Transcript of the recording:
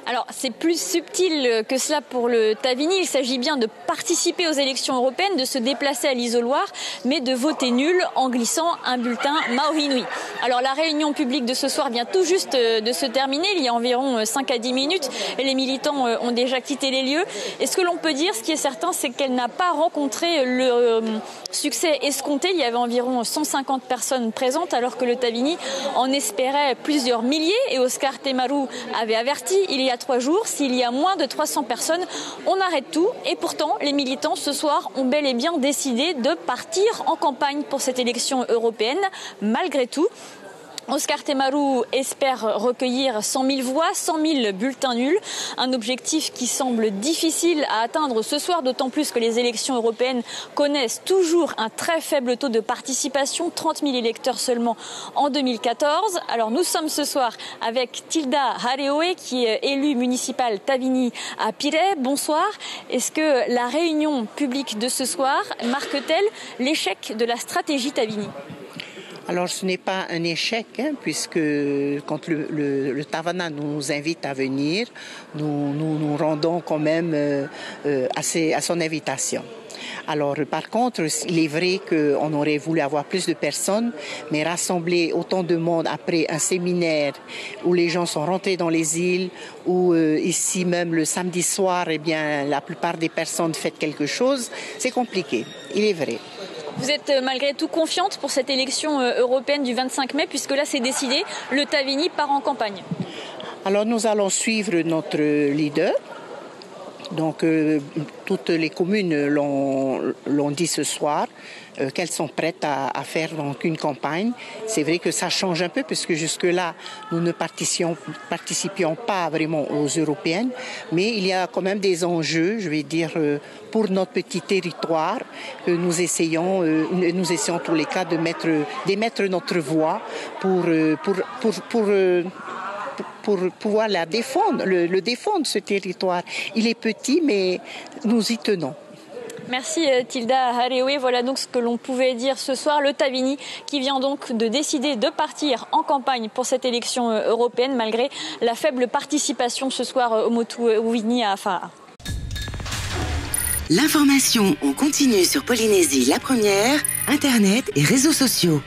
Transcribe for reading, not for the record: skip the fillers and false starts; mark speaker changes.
Speaker 1: Alors, c'est plus subtil que cela pour le Tavini. Il s'agit bien de participer aux élections européennes, de se déplacer à l'isoloir, mais de voter nul en glissant un bulletin Maori Nui. Alors, la réunion publique de ce soir vient tout juste de se terminer. Il y a environ 5 à 10 minutes et les militants ont déjà quitté les lieux. Et ce que l'on peut dire, ce qui est certain, c'est qu'elle n'a pas rencontré le succès escompté. Il y avait environ 150 personnes présentes, alors que le Tavini en espérait plusieurs milliers. Et Oscar Temaru avait averti il y a 3 jours, s'il y a moins de 300 personnes, on arrête tout. Et pourtant, les militants ce soir ont bel et bien décidé de partir en campagne pour cette élection européenne, malgré tout. Oscar Temaru espère recueillir 100 000 voix, 100 000 bulletins nuls, un objectif qui semble difficile à atteindre ce soir, d'autant plus que les élections européennes connaissent toujours un très faible taux de participation, 30 000 électeurs seulement en 2014. Alors nous sommes ce soir avec Tilda Hareoe, qui est élue municipale Tavini à Pirée. Bonsoir. Est-ce que la réunion publique de ce soir marque-t-elle l'échec de la stratégie Tavini ?
Speaker 2: Alors, ce n'est pas un échec, puisque quand le Tavana nous invite à venir, nous rendons quand même à son invitation. Alors, par contre, il est vrai qu'on aurait voulu avoir plus de personnes, mais rassembler autant de monde après un séminaire où les gens sont rentrés dans les îles, où ici même le samedi soir, eh bien, la plupart des personnes font quelque chose, c'est compliqué, il est vrai.
Speaker 1: Vous êtes malgré tout confiante pour cette élection européenne du 25 mai, puisque là c'est décidé, le Tavini part en campagne.
Speaker 2: Alors nous allons suivre notre leader. Donc toutes les communes l'ont dit ce soir qu'elles sont prêtes à faire donc une campagne. C'est vrai que ça change un peu puisque jusque-là nous ne participions pas vraiment aux européennes, mais il y a quand même des enjeux, je vais dire, pour notre petit territoire que nous essayons en tous les cas d'émettre notre voix pour pouvoir la défendre, le défendre, ce territoire. Il est petit, mais nous y tenons.
Speaker 1: Merci Tilda Hareoe. Voilà donc ce que l'on pouvait dire ce soir. Le Tavini qui vient donc de décider de partir en campagne pour cette élection européenne malgré la faible participation ce soir au Motu-Uini à Afara.
Speaker 3: L'information en continu sur Polynésie la première, Internet et réseaux sociaux.